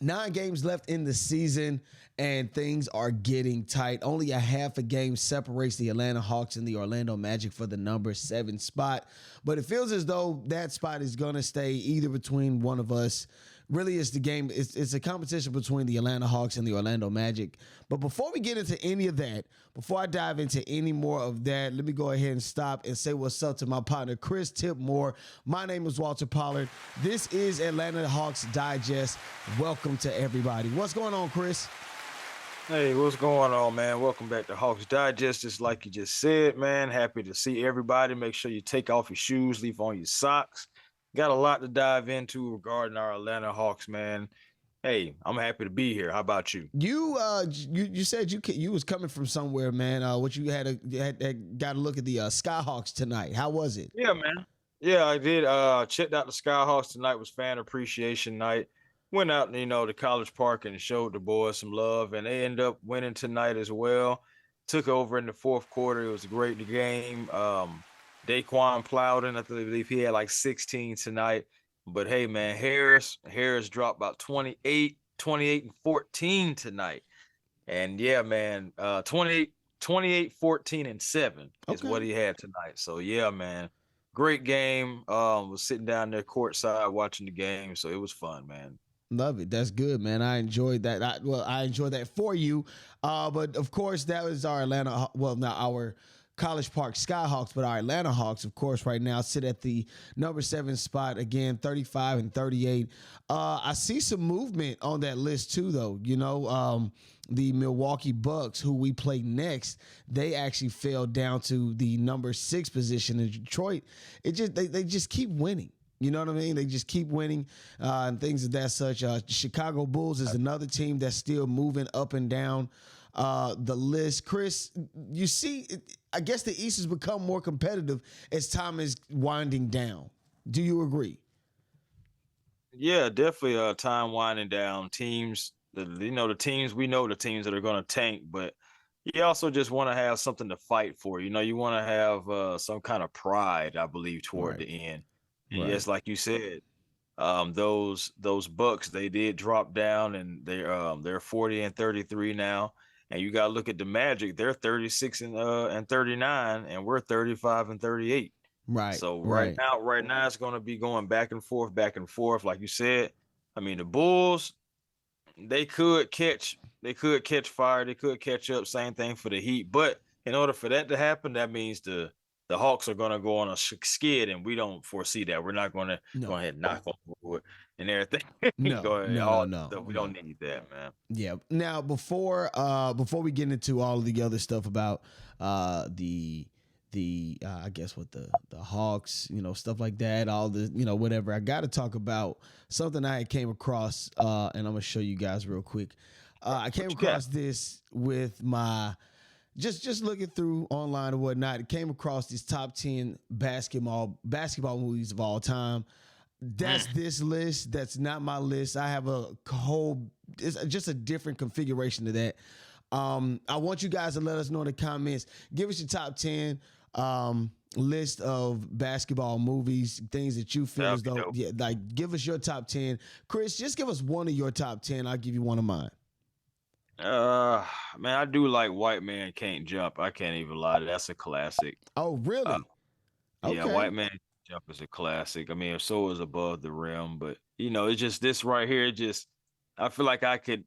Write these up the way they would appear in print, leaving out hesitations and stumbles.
9 games left in the season, and things are getting tight. Only a half a game separates the Atlanta Hawks and the Orlando Magic for the number 7 spot. But it feels as though that spot is going to stay either between one of us. Really, it's the game. It's a competition between the Atlanta Hawks and the Orlando Magic. But before we get into any of that, before I dive into any more of that, let me go ahead and stop and say what's up to my partner, Chris Tipmore. My name is Walter Pollard. This is Atlanta Hawks Digest. Welcome to everybody. What's going on, Chris? Hey, what's going on, man? Welcome back to Hawks Digest. Just like you just said, man, happy to see everybody. Make sure you take off your shoes, leave on your socks. Got a lot to dive into regarding our Atlanta Hawks, man. Hey, I'm happy to be here. How about you? You said you was coming from somewhere, man. What you had got to look at the Skyhawks tonight. How was it? Yeah, man. Yeah, I did. Checked out the Skyhawks tonight. Was fan appreciation night. Went out, to College Park and showed the boys some love, and they ended up winning tonight as well. Took over in the fourth quarter. It was a great game. Daquan Plowden, I believe he had like 16 tonight. But hey, man, Harris dropped about 28 and 14 tonight. And yeah, man, 28, 14 and 7 is what he had tonight. So yeah, man, great game. Was sitting down there courtside watching the game. So it was fun, man. Love it. That's good, man. I enjoyed that. I enjoyed that for you. But of course, that was our not our College Park Skyhawks, but our Atlanta Hawks, of course, right now sit at the number 7 spot again, 35 and 38. I see some movement on that list too, though. The Milwaukee Bucks, who we play next, they actually fell down to the number 6 position in Detroit. They just keep winning. You know what I mean? They just keep winning and things of that such. Chicago Bulls is another team that's still moving up and down the list. Chris, you see, I guess the East has become more competitive as time is winding down. Do you agree? Yeah, definitely. Time winding down. Teams, the teams the teams that are going to tank, but you also just want to have something to fight for. You want to have some kind of pride, I believe, toward the end. And yes, like you said, those Bucks, they did drop down, and they're 40 and 33 now. And you got to look at the Magic; they're 36 and 39, and we're 35 and 38. Right. So right now it's going to be going back and forth, like you said. I mean, the Bulls, they could catch fire, they could catch up. Same thing for the Heat, but in order for that to happen, that means the Hawks are going to go on a skid, and we don't foresee that. We're not going to go ahead and knock on wood and everything. No. We don't need that, man. Yeah. Now, before we get into all of the other stuff about the I guess what the Hawks, stuff like that, all the whatever, I got to talk about something I came across, and I'm gonna show you guys real quick. I came across this with my. Just looking through online and whatnot, it came across these top 10 basketball movies of all time. That's this list. That's not my list. I have it's just a different configuration to that. I want you guys to let us know in the comments. Give us your top 10 list of basketball movies, things that you feel as though, give us your top 10. Chris, just give us one of your top 10. I'll give you one of mine. Man, I do like White Man Can't Jump. I can't even lie. That's a classic. Oh, really? Okay. Yeah, White Man Can't Jump is a classic. I mean, so is Above the Rim, but it's just this right here. I feel like I could,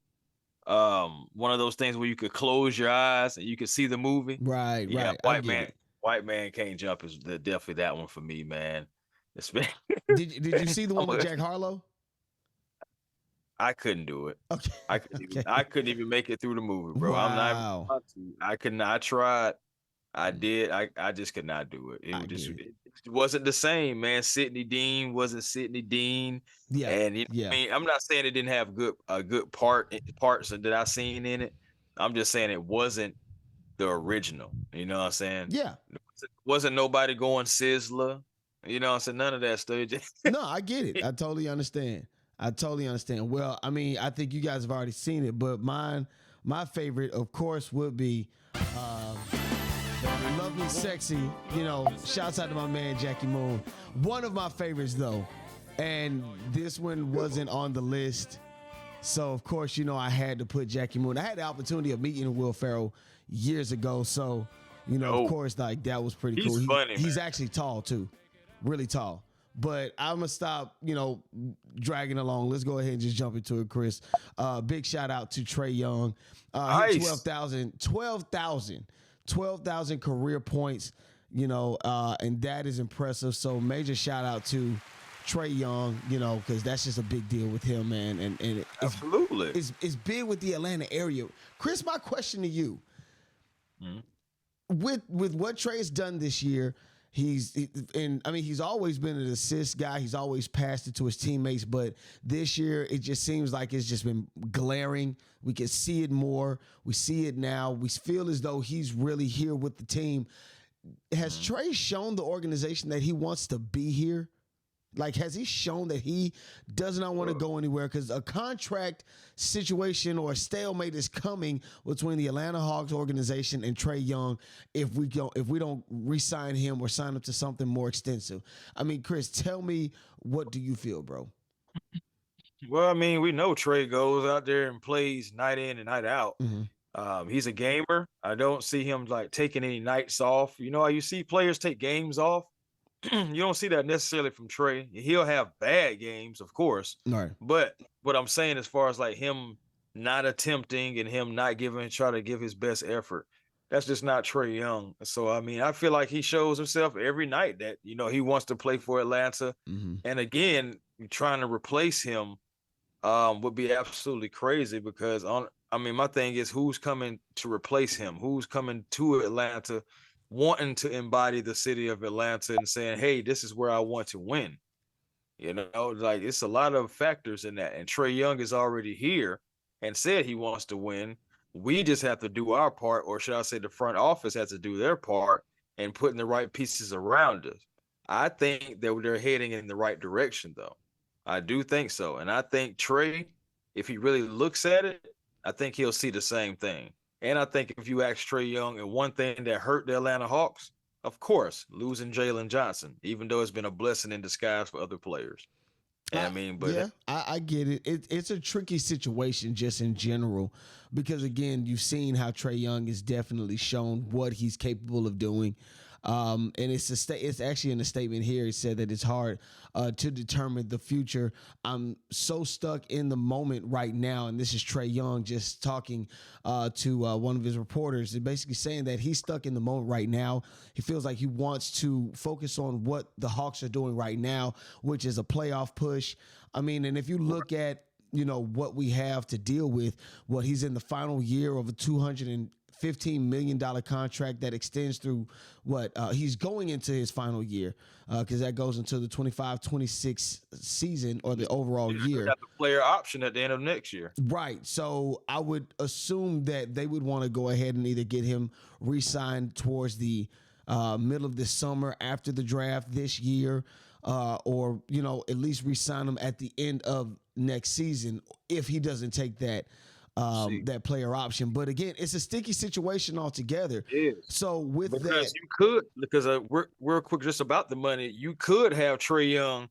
one of those things where you could close your eyes and you could see the movie. Right. White Man Can't Jump is definitely that one for me, man. Did you see the one with Jack Harlow? I couldn't do it. Okay. I couldn't even make it through the movie, bro. Wow. I couldn't. I tried. I did. I just could not do it. It wasn't the same, man. Sidney Dean wasn't Sidney Dean. Yeah. And I mean, I'm not saying it didn't have good parts that I seen in it. I'm just saying it wasn't the original. You know what I'm saying? Yeah. Wasn't nobody going Sizzler. You know what I'm saying? None of that stuff. No, I get it. I totally understand. Well, I mean, I think you guys have already seen it, but my favorite, of course, would be Love Me Sexy. Shouts out to my man, Jackie Moon. One of my favorites, though, and this one wasn't on the list, So of course, I had to put Jackie Moon. I had the opportunity of meeting Will Ferrell years ago. So, of course, like that was pretty cool. He's funny, he's man. actually tall too, really tall. But I'm gonna stop, dragging along. Let's go ahead and just jump into it, Chris. Big shout out to Trey Young. Nice. 12,000 career points, and that is impressive. So major shout out to Trey Young, because that's just a big deal with him, man. And absolutely, it's big with the Atlanta area. Chris, my question to you: with what Trey has done this year, he's always been an assist guy. He's always passed it to his teammates, but this year it just seems like it's just been glaring. We can see it more. We see it now. We feel as though he's really here with the team. Has Trey shown the organization that he wants to be here? Like, has he shown that he does not want to go anywhere? Because a contract situation or a stalemate is coming between the Atlanta Hawks organization and Trey Young if we don't re-sign him or sign up to something more extensive. I mean, Chris, tell me, what do you feel, bro? Well, I mean, we know Trey goes out there and plays night in and night out. He's a gamer. I don't see him like taking any nights off. You know how you see players take games off? You don't see that necessarily from Trey. He'll have bad games, of course. Right. But what I'm saying, as far as like him not attempting and him not try to give his best effort, that's just not Trey Young. So, I mean, I feel like he shows himself every night that, he wants to play for Atlanta. And again, trying to replace him would be absolutely crazy because my thing is, who's coming to replace him? Who's coming to Atlanta wanting to embody the city of Atlanta and saying, hey, this is where I want to win? Like, it's a lot of factors in that. And Trey Young is already here and said he wants to win. We just have to do our part, or should I say the front office has to do their part and putting the right pieces around us. I think that they're heading in the right direction, though. I do think so. And I think Trey, if he really looks at it, I think he'll see the same thing. And I think if you ask Trey Young, and one thing that hurt the Atlanta Hawks, of course, losing Jalen Johnson, even though it's been a blessing in disguise for other players. I get it. It's a tricky situation just in general because, again, you've seen how Trey Young has definitely shown what he's capable of doing. And it's actually in the statement here. He said that it's hard to determine the future. I'm so stuck in the moment right now. And this is Trey Young just talking to one of his reporters and basically saying that he's stuck in the moment right now. He feels like he wants to focus on what the Hawks are doing right now, which is a playoff push. I mean, and if you look at, what we have to deal with, he's in the final year of a $215 million contract that extends through he's going into his final year because that goes into the 25-26 season or the overall year. Got the player option at the end of next year. Right. So I would assume that they would want to go ahead and either get him re-signed towards the middle of this summer after the draft this year, or, at least re-sign him at the end of next season if he doesn't take that player option. But again, it's a sticky situation altogether. It is. So because we're quick just about the money, you could have Trey Young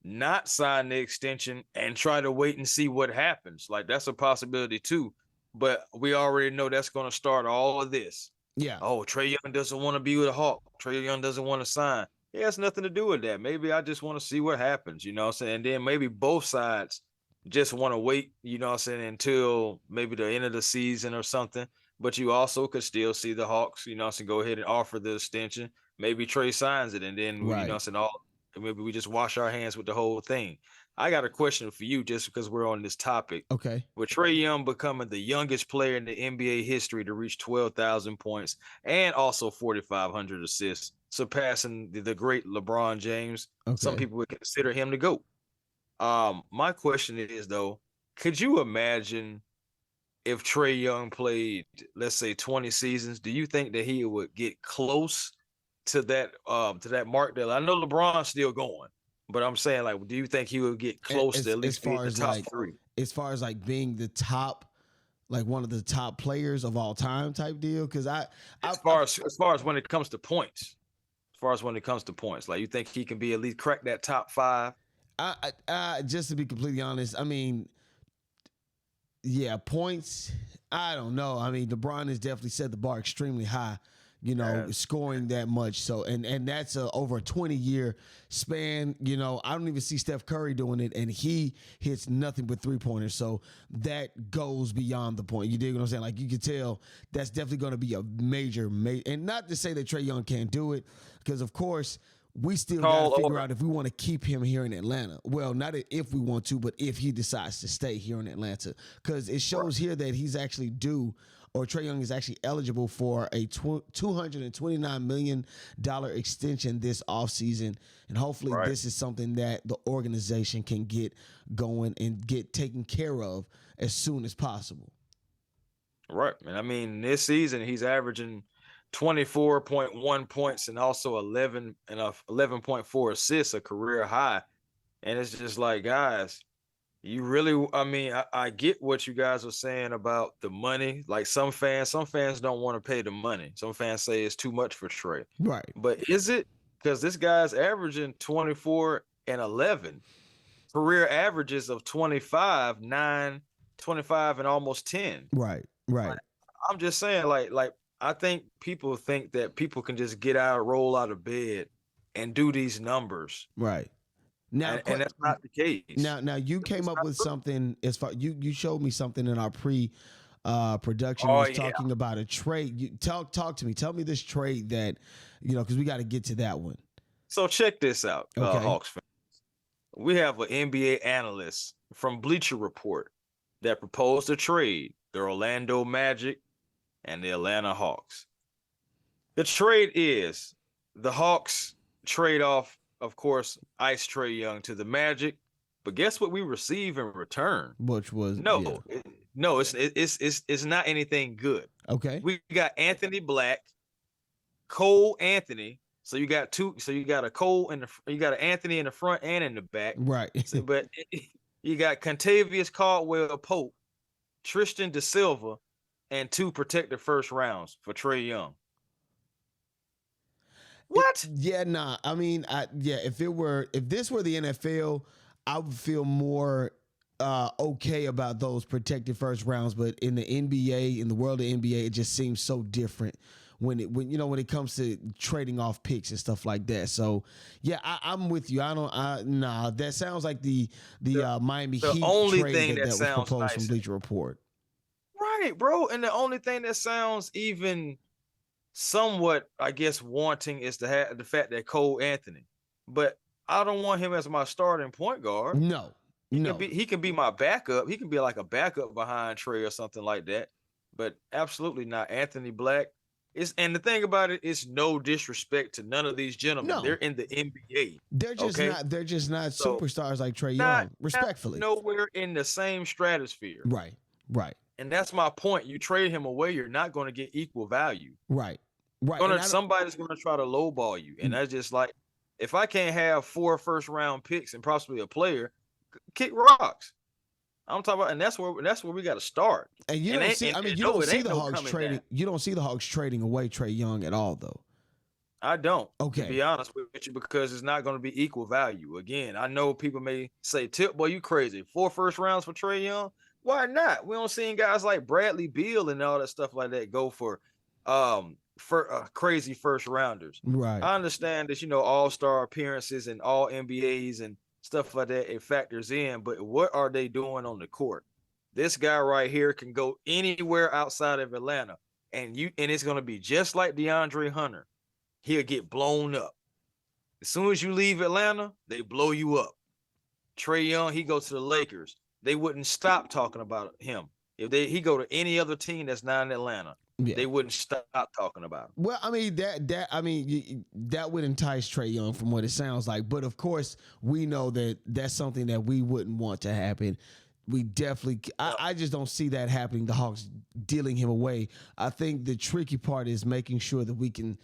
not sign the extension and try to wait and see what happens. Like, that's a possibility too. But we already know that's going to start all of this. Yeah. Oh, Trey Young doesn't want to be with a Hawk. Trey Young doesn't want to sign. It has nothing to do with that. Maybe I just want to see what happens, you know what I'm saying? And then maybe both sides just want to wait, you know what I'm saying, until maybe the end of the season or something. But you also could still see the Hawks, you know what I'm saying, go ahead and offer the extension. Maybe Trey signs it, and then, right, you know what I'm saying, maybe we just wash our hands with the whole thing. I got a question for you just because we're on this topic. Okay. With Trey Young becoming the youngest player in the NBA history to reach 12,000 points and also 4,500 assists, surpassing the great LeBron James. Okay. Some people would consider him the GOAT. My question is, though, could you imagine if Trey Young played, let's say, 20 seasons? Do you think that he would get close to that mark? That I know LeBron's still going, but I'm saying, like, do you think he would get close to at least being the top three? As far as like being the top, like one of the top players of all time type deal? Because as far as when it comes to points, like, you think he can be at least crack that top five? Just to be completely honest, I mean, Yeah, points. I don't know. I mean, LeBron has definitely set the bar extremely high. Scoring that much. So, and that's over a 20-year span. I don't even see Steph Curry doing it, and he hits nothing but 3-pointers. So that goes beyond the point. You dig what I'm saying? Like, you can tell that's definitely going to be a major, and not to say that Trey Young can't do it, because of course we still got to figure out if we want to keep him here in Atlanta. Well, not if we want to, but if he decides to stay here in Atlanta, because it shows here that he's actually due. Or Trey Young is actually eligible for a $229 million extension this offseason. And hopefully this is something that the organization can get going and get taken care of as soon as possible. Right. And I mean, this season, he's averaging 24.1 points and also 11.4 assists, a career high. And it's just like, guys, you really, I mean, I get what you guys are saying about the money. Like some fans don't want to pay the money. Some fans say it's too much for Trey. Right. But is it? Because this guy's averaging 24 and 11. Career averages of 25, 9, 25, and almost 10. Right. I'm just saying, like I think people think that people can just get out, roll out of bed and do these numbers. Right. Now, and that's not the case. Now you came up with something as far you showed me something in our production talking about a trade. Talk to me. Tell me this trade that because we got to get to that one. So check this out, Hawks fans. We have an NBA analyst from Bleacher Report that proposed a trade: the Orlando Magic and the Atlanta Hawks. The trade is the Hawks trade off, of course, Ice Trey Young to the Magic, but guess what we receive in return? Which was it's not anything good. Okay, we got Anthony Black, Cole Anthony. So you got two. So you got a Cole and you got an Anthony in the front and in the back. Right. But you got Contavious Caldwell Pope, Tristan Da Silva, and 2 protected first rounds for Trey Young. What? I mean, if this were the NFL, I would feel more okay about those protected first rounds. But in the NBA, in the world of NBA, it just seems so different when it comes to trading off picks and stuff like that. So I'm with you. That sounds like the Miami Heat only trade thing that was proposed nice from Bleacher Report. Right, bro. And the only thing that sounds even somewhat, I guess, wanting is to have the fact that Cole Anthony. But I don't want him as my starting point guard. No. He can be my backup. He can be like a backup behind Trey or something like that. But absolutely not. Anthony Black. And the thing about it is no disrespect to none of these gentlemen. No. They're in the NBA. They're just not superstars like Trey Young, respectfully. Nowhere in the same stratosphere. Right. And that's my point. You trade him away, you're not going to get equal value. Right. Somebody's going to try to lowball you. And that's just like, if I can't have 4 first-round picks and possibly a player, kick rocks. I'm talking about, and that's where we got to start. And you don't see the Hawks trading away Trey Young at all, though. I don't. Okay. To be honest with you, because it's not going to be equal value. Again, I know people may say, "Tip, boy, you crazy? 4 first rounds for Trey Young? Why not? We don't see guys like Bradley Beal and all that stuff like that go for crazy first rounders." Right. I understand that all-star appearances and all NBAs and stuff like that, it factors in, but what are they doing on the court? This guy right here can go anywhere outside of Atlanta, and it's going to be just like DeAndre Hunter. He'll get blown up. As soon as you leave Atlanta, they blow you up. Trey Young, he goes to the Lakers. They wouldn't stop talking about him. If he go to any other team that's not in Atlanta, they wouldn't stop talking about him. Well, I mean that would entice Trey Young from what it sounds like. But of course, we know that that's something that we wouldn't want to happen. We definitely, I just don't see that happening. The Hawks dealing him away. I think the tricky part is making sure that we can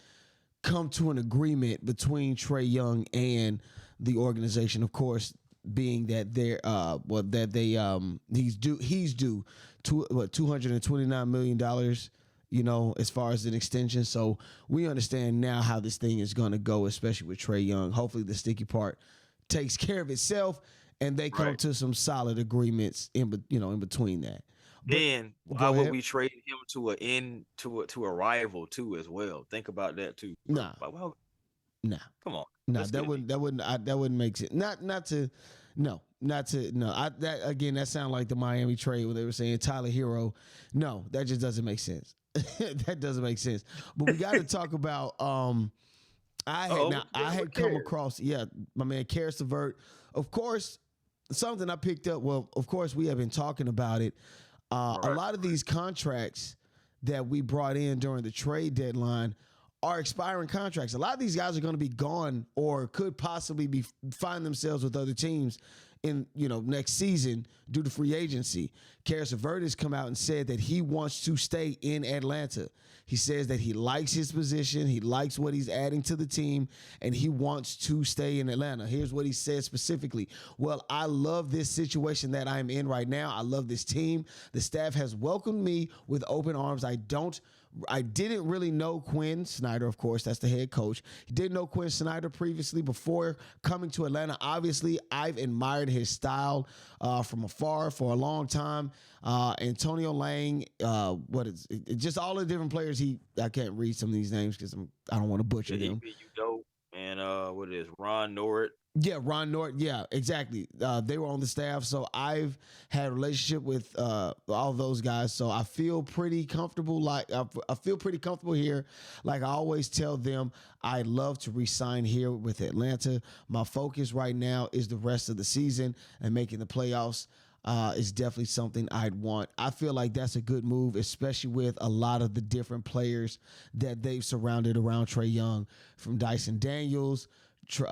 come to an agreement between Trey Young and the organization. Of course, being that he's due $229 million, as far as an extension. So we understand now how this thing is going to go, especially with Trey Young. Hopefully the sticky part takes care of itself and they come to some solid agreements in between that. But Then why go would ahead. we trade him to a rival too as well? Think about that too, bro. Nah, Well, nah. come on, No, let's get deep. that wouldn't make sense. No. That again, that sounded like the Miami trade when they were saying Tyler Hero. No, that just doesn't make sense. That doesn't make sense. But we got to talk about. I had come across my man Karis LeVert. Of course, something I picked up. Well, of course, we have been talking about it. A lot of these contracts that we brought in during the trade deadline are expiring contracts. A lot of these guys are going to be gone or could possibly find themselves with other teams in next season due to free agency. Karis LeVert has come out and said that he wants to stay in Atlanta. He says that he likes his position, he likes what he's adding to the team, and he wants to stay in Atlanta. Here's what he said specifically. Well, I love this situation that I'm in right now. I love this team. The staff has welcomed me with open arms. I didn't really know Quin Snyder, of course, that's the head coach. He didn't know Quin Snyder previously before coming to Atlanta. Obviously, I've admired his style from afar for a long time. Antonio Lang, just all the different players. I can't read some of these names because I don't want to butcher them. And what it is, Ron Norwood. Yeah, Ron Norton. Yeah, exactly. They were on the staff, so I've had a relationship with all those guys. So I feel pretty comfortable. I feel pretty comfortable here. Like I always tell them, I love to re-sign here with Atlanta. My focus right now is the rest of the season and making the playoffs. Is definitely something I'd want. I feel like that's a good move, especially with a lot of the different players that they've surrounded around Trae Young, from Dyson Daniels to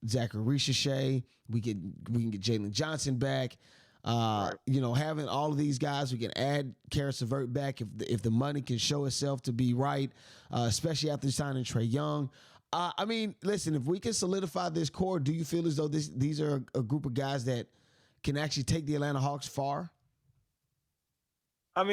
Zaccharie Risacher. We can get Jalen Johnson back. Having all of these guys, we can add Karis LeVert back if the money can show itself to be right, especially after signing Trey Young. Listen, if we can solidify this core, do you feel as though these are a group of guys that can actually take the Atlanta Hawks far? I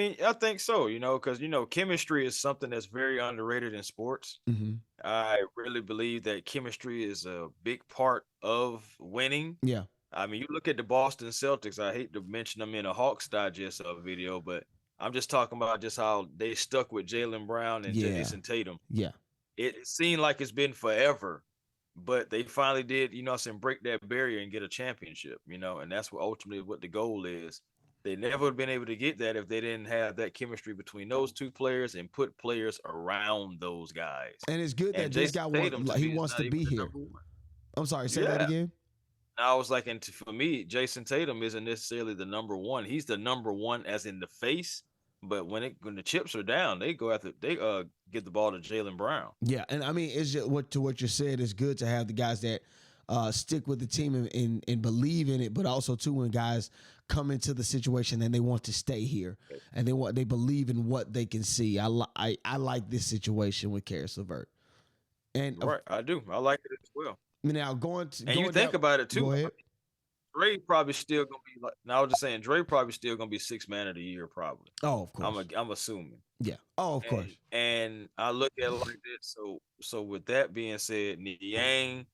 think so, because, chemistry is something that's very underrated in sports. Mm-hmm. I really believe that chemistry is a big part of winning. Yeah. You look at the Boston Celtics. I hate to mention them in a Hawks Digest video, but I'm just talking about just how they stuck with Jaylen Brown and Jason Tatum. Yeah. It seemed like it's been forever, but they finally did, break that barrier and get a championship, and that's ultimately what the goal is. They never would have been able to get that if they didn't have that chemistry between those two players and put players around those guys. And it's good that this guy wants to be here. I'm sorry, say that again. I was like, and for me, Jason Tatum isn't necessarily the number one. He's the number one as in the face, but when the chips are down, they get the ball to Jaylen Brown. Yeah, and it's just what you said. It's good to have the guys that stick with the team and believe in it, but also too when guys come into the situation and they want to stay here and they believe in what they can see. I like this situation with Karis LeVert. And right, I do. I like it as well. Now think about it too. Go ahead. Dre probably still gonna be like. Now I was just saying, Dre probably still gonna be sixth man of the year, probably. Oh, of course. I'm assuming. Yeah. Oh, of course. And I look at it like this. So with that being said, Niang,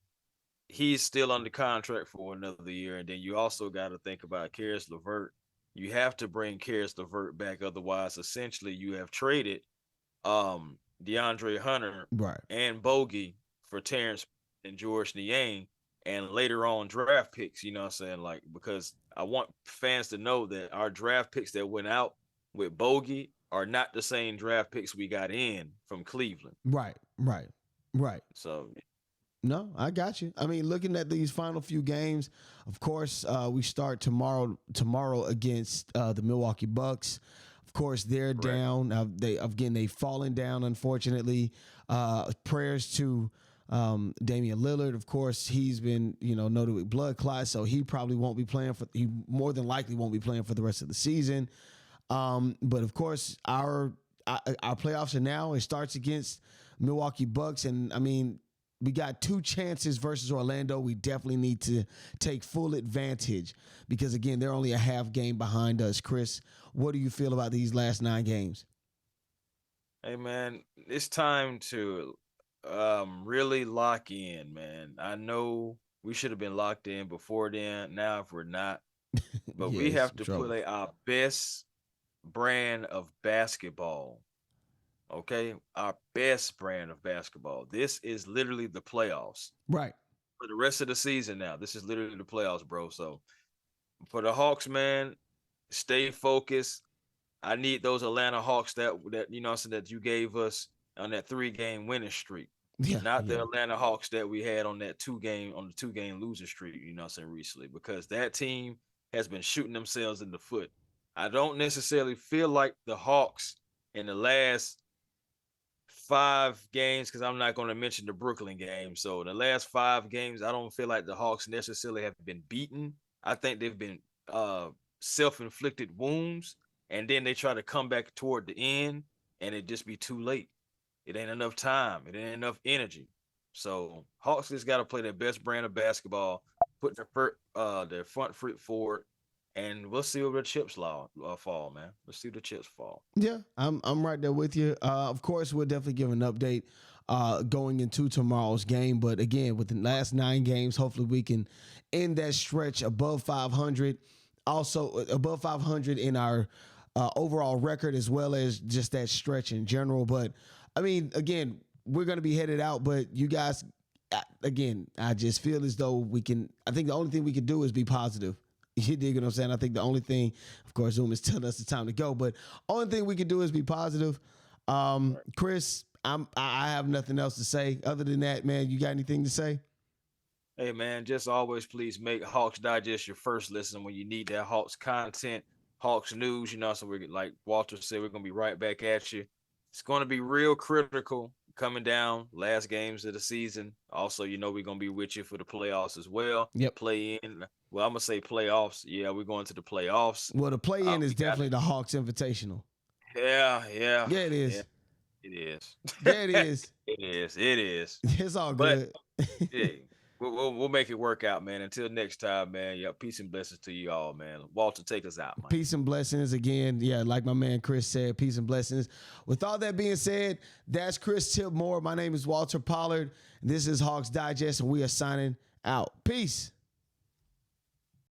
he's still under contract for another year, and then you also got to think about Karis LeVert. You have to bring Karis LeVert back, otherwise, essentially, you have traded DeAndre Hunter and Bogey for Terrence and George Niang, and later on draft picks, because I want fans to know that our draft picks that went out with Bogey are not the same draft picks we got in from Cleveland. Right. So no, I got you. Looking at these final few games, of course, we start tomorrow against the Milwaukee Bucks. Of course, they're down. Now they've fallen down, unfortunately. Prayers to Damian Lillard. Of course, he's been, noted with blood clots, so he probably won't be playing he more than likely won't be playing for the rest of the season. But of course, our playoffs are now. It starts against Milwaukee Bucks, and we got 2 chances versus Orlando. We definitely need to take full advantage because, again, they're only a half game behind us. Chris, what do you feel about these last 9 games? Hey, man, it's time to really lock in, man. I know we should have been locked in before then. Now, if we're not, but we Yes, have to trouble. play our best brand of basketball. Okay, our best brand of basketball. This is literally the playoffs Right. for the rest of the season. Now, this is literally the playoffs, bro. So for the Hawks, man, stay focused. I need those Atlanta Hawks that you know that you gave us on that 3-game winning streak, Yeah. not the Yeah. Atlanta Hawks that we had on that 2-game losing streak. You know what I'm saying, recently, because that team has been shooting themselves in the foot. I don't necessarily feel like the Hawks in the last 5 games, because I'm not going to mention the Brooklyn game. So the last 5 games, I don't feel like the Hawks necessarily have been beaten. I think they've been self-inflicted wounds, and then they try to come back toward the end, and it just be too late. It ain't enough time. It ain't enough energy. So Hawks just got to play their best brand of basketball, put their front foot forward, and we'll see where the chips fall, man. Let's see the chips fall. Yeah, I'm right there with you. Of course, we'll definitely give an update going into tomorrow's game. But again, with the last 9 games, hopefully we can end that stretch above 500. Also, above 500 in our overall record, as well as just that stretch in general. But I mean, again, we're going to be headed out. But you guys, again, I just feel as though we can. I think the only thing we can do is be positive. You dig what I'm saying? I think the only thing, of course, Zoom is telling us it's time to go, but only thing we can do is be positive. Chris, I have nothing else to say other than that, man. You got anything to say? Hey man, just always please make Hawks Digest your first listen when you need that Hawks content, Hawks news. You know, so we're like Walter said, we're gonna be right back at you. It's gonna be real critical coming down last games of the season. Also, you know, we're gonna be with you for the playoffs as well. Yep. Play in. Well, I'm gonna say playoffs. Yeah, we're going to the playoffs. Well, the play-in is We got definitely the Hawks Invitational. yeah, yeah, Yeah, it yeah. is. It is. Yeah, it is. It is. It is. It's all But good. yeah, we'll make it work out, man. Until next time, man. Yeah, peace and blessings to you all, man. Walter, take us out, man. Peace and blessings again. Yeah, like my man Chris said, peace and blessings. With all that being said, that's Chris Tipmore. My name is Walter Pollard. This is Hawks Digest, and we are signing out. Peace.